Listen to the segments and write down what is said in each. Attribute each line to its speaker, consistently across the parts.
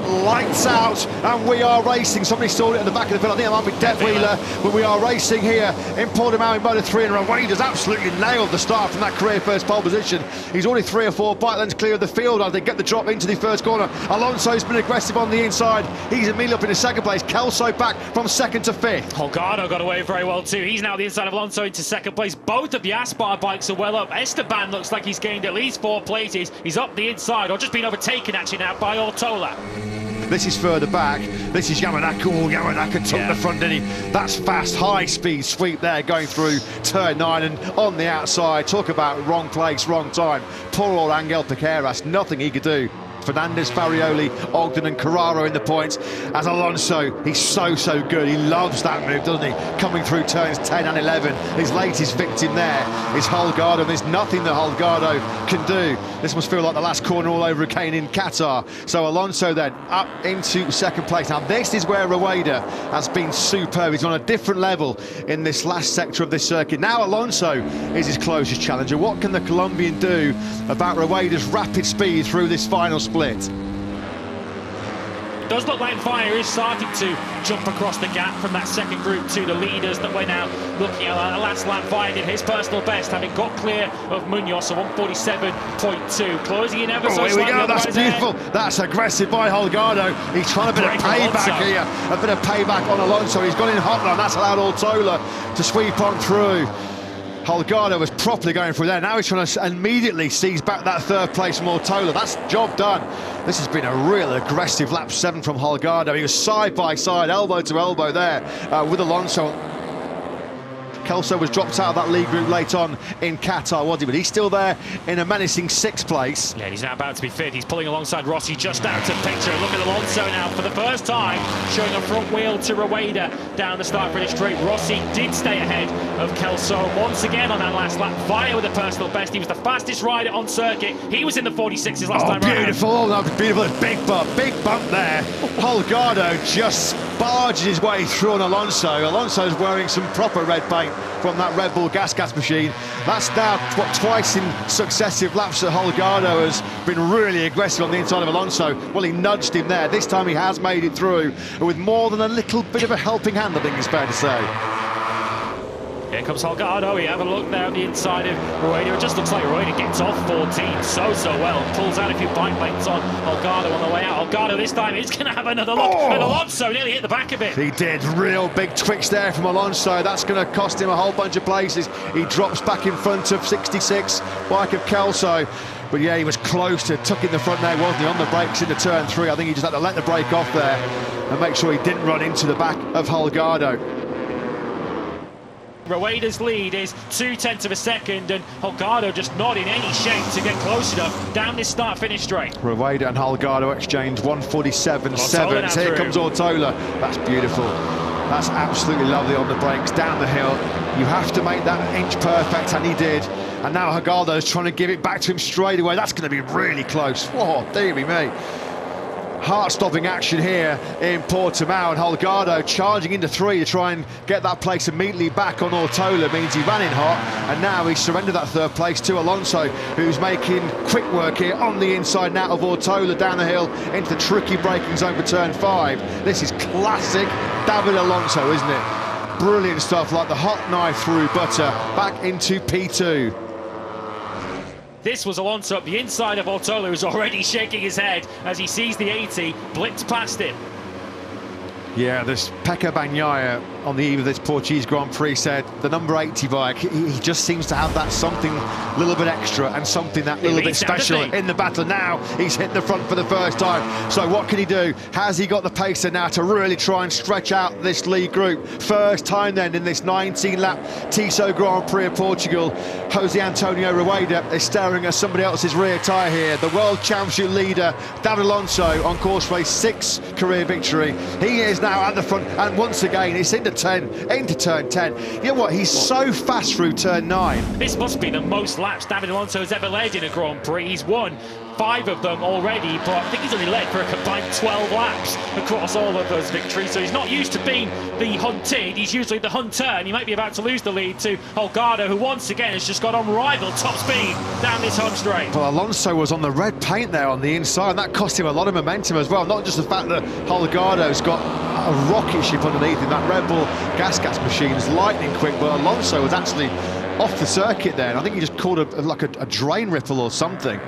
Speaker 1: lights out, and we are racing. Somebody saw it at the back of the field. I think it might be Dev Wheeler, but we are racing here in Portimao in Moto3, and Rueda's absolutely nailed the start from that career first pole position. He's already 3 or 4 bike lengths clear of the field as they get the drop into the first corner. Alonso's been aggressive on the inside. He's immediately up in the second place. Kelso back from 2nd to 5th.
Speaker 2: Holgado got away very well too. He's now the inside of Alonso into 2nd place. Both of the Aspar bikes are well up. Esteban looks like he's gained at least 4 places. He's up the inside, or just been overtaken actually now by Ortola.
Speaker 1: This is further back. This is Yamanaka. Oh, Yamanaka took the front, didn't he? That's fast, high-speed sweep there, going through turn 9 and on the outside. Talk about wrong place, wrong time. Poor old Angel Piqueras, nothing he could do. Fernandez, Farioli, Ogden and Carraro in the points. As Alonso, he's so good. He loves that move, doesn't he? Coming through turns 10 and 11. His latest victim there is Holgado. There's nothing that Holgado can do. This must feel like the last corner all over again in Qatar. So Alonso then up into 2nd place. Now this is where Rueda has been superb. He's on a different level in this last sector of this circuit. Now Alonso is his closest challenger. What can the Colombian do about Rueda's rapid speed through this final split?
Speaker 2: It does look like Fire is starting to jump across the gap from that second group to the leaders that we're now looking at. The last lap, Fire did his personal best, having got clear of Munoz, so 147.2, closing in ever so
Speaker 1: here
Speaker 2: slightly.
Speaker 1: We go. That's beautiful. That's aggressive by Holgado. He's trying a bit of payback here, a bit of payback on Alonso. He's gone in hot run. That's allowed Ortola to sweep on through. Holgado was properly going through there. Now he's trying to immediately seize back that 3rd place from Ortola. That's job done. This has been a real aggressive lap 7 from Holgado. He was side by side, elbow to elbow there with Alonso. Kelso was dropped out of that lead group late on in Qatar, wasn't he? But he's still there in a menacing 6th place.
Speaker 2: Yeah, he's now about to be fit. He's pulling alongside Rossi just out of picture. Look at Alonso now for the first time, showing a front wheel to Rueda down the start finish straight. Rossi did stay ahead of Kelso once again on that last lap. Fire with a personal best. He was the fastest rider on circuit. He was in the 46s last time around.
Speaker 1: Beautiful. Oh, that was beautiful. Big bump there. Holgado just barges his way through on Alonso. Alonso's wearing some proper red paint from that Red Bull gas machine. That's now twice in successive laps that Holgado has been really aggressive on the inside of Alonso. Well, he nudged him there. This time he has made it through with more than a little bit of a helping hand, I think it's fair to say.
Speaker 2: Here comes Holgado. We have a look there on the inside of Rueda. It just looks like Rueda gets off 14 so well. Pulls out a few bike lengths on Holgado on the way out. Holgado this time is going to have another look. And Alonso nearly hit the back of it.
Speaker 1: He did. Real big twitch there from Alonso. That's going to cost him a whole bunch of places. He drops back in front of 66, bike of Kelso. But yeah, he was close to tucking the front there, wasn't he, on the brakes into turn 3. I think he just had to let the brake off there and make sure he didn't run into the back of Holgado.
Speaker 2: Rueda's lead is 0.2 of a second, and Holgado just not in any shape to get close enough down this start-finish straight.
Speaker 1: Rueda and Holgado exchange 147.7. Here comes Ortola. That's beautiful. That's absolutely lovely on the brakes, down the hill. You have to make that inch perfect, and he did. And now Holgado's trying to give it back to him straight away. That's going to be really close. Whoa, dear me. Heart-stopping action here in Portimao, and Holgado charging into 3 to try and get that place immediately back on Ortola. Means he ran in hot, and now he's surrendered that 3rd place to Alonso, who's making quick work here on the inside now of Ortola down the hill into the tricky braking zone for turn 5. This is classic David Alonso, isn't it? Brilliant stuff, like the hot knife through butter, back into P2.
Speaker 2: This was Alonso up the inside of Ortola, who's already shaking his head as he sees the 80 blipped past him.
Speaker 1: Yeah, this Pecca Bagnaia on the eve of this Portuguese Grand Prix said the number 80 bike, he just seems to have that something a little bit extra and something that little bit special in the battle. Now he's hit the front for the first time. So what can he do? Has he got the pacer now to really try and stretch out this lead group? First time then in this 19-lap Tissot Grand Prix of Portugal, Jose Antonio Rueda is staring at somebody else's rear tyre here. The World Championship leader, David Alonso, on course for a 6th career victory. He is now at the front, and once again it's into turn 10. You know what, he's so fast through turn 9.
Speaker 2: This must be the most laps David Alonso has ever led in a Grand Prix. He's won 5 of them already, but I think he's only led for a combined 12 laps across all of those victories, so he's not used to being the hunted, he's usually the hunter, and he might be about to lose the lead to Holgado, who once again has just got unrivaled top speed down this home straight.
Speaker 1: Well, Alonso was on the red paint there on the inside, and that cost him a lot of momentum as well, not just the fact that Holgado's got a rocket ship underneath him. That Red Bull gas machine is lightning quick, but Alonso was actually off the circuit there, and I think he just caught a drain ripple or something.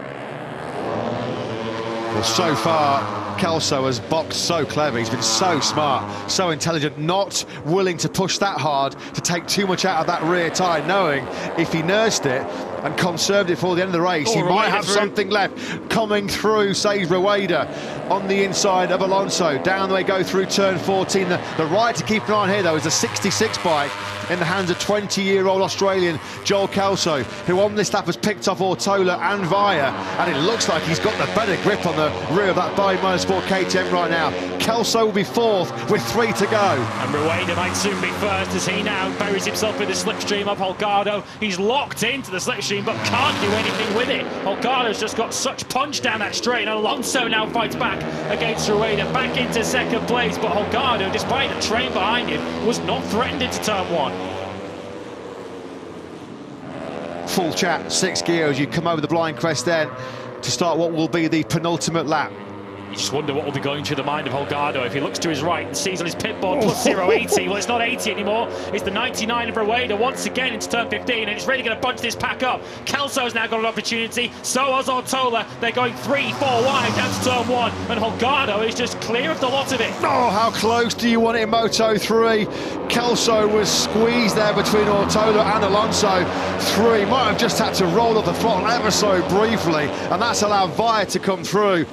Speaker 1: Well, so far, Kelso has boxed so clever. He's been so smart, so intelligent, not willing to push that hard to take too much out of that rear tyre, knowing if he nursed it and conserved it for the end of the race, he might have something left. Coming through, saves Rueda on the inside of Alonso. Down they go through turn 14. The ride to keep an eye on here, though, is a 66 bike in the hands of 20-year-old Australian Joel Kelso, who on this lap has picked off Ortola and Via, and it looks like he's got the better grip on the rear of that Bay Motorsport KTM right now. Kelso will be 4th with 3 to go.
Speaker 2: And Rueda might soon be 1st as he now buries himself in the slipstream of Holgado. He's locked into the slipstream but can't do anything with it. Holgado's just got such punch down that straight, and Alonso now fights back against Rueda, back into 2nd place, but Holgado, despite the train behind him, was not threatened into turn 1.
Speaker 1: Full chat, 6 gears, you come over the blind crest then to start what will be the penultimate lap.
Speaker 2: You just wonder what will be going through the mind of Holgado if he looks to his right and sees on his pit board plus 0.80. Well, it's not 80 anymore. It's the 99 of Rueda once again into turn 15, and it's really going to bunch this pack up. Kelso's now got an opportunity. So has Ortola. They're going 3-4 wide down to turn 1, and Holgado is just clear of the lot of it.
Speaker 1: Oh, how close do you want it in Moto3? Kelso was squeezed there between Ortola and Alonso. 3 might have just had to roll off the throttle ever so briefly, and that's allowed Via to come through.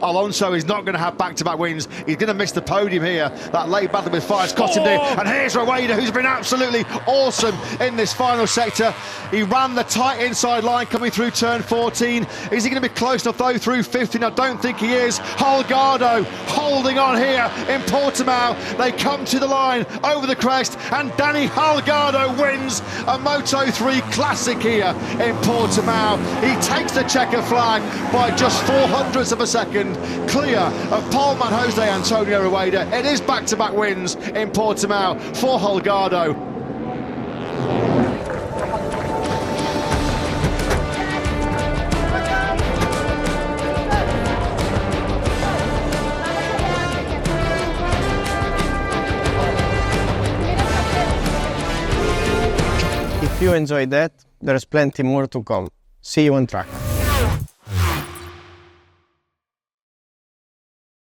Speaker 1: Alonso is not going to have back-to-back wins. He's going to miss the podium here. That late battle with Fire's cost him there. And here's Rueda, who's been absolutely awesome in this final sector. He ran the tight inside line coming through turn 14. Is he going to be close enough though through 15? I don't think he is. Holgado holding on here in Portimao. They come to the line over the crest, and Dani Holgado wins a Moto3 Classic here in Portimao. He takes the checker flag by just 0.04 of a second, clear of poleman Jose Antonio Rueda. It is back-to-back wins in Portimao for Holgado.
Speaker 3: If you enjoyed that, there's plenty more to come. See you on track.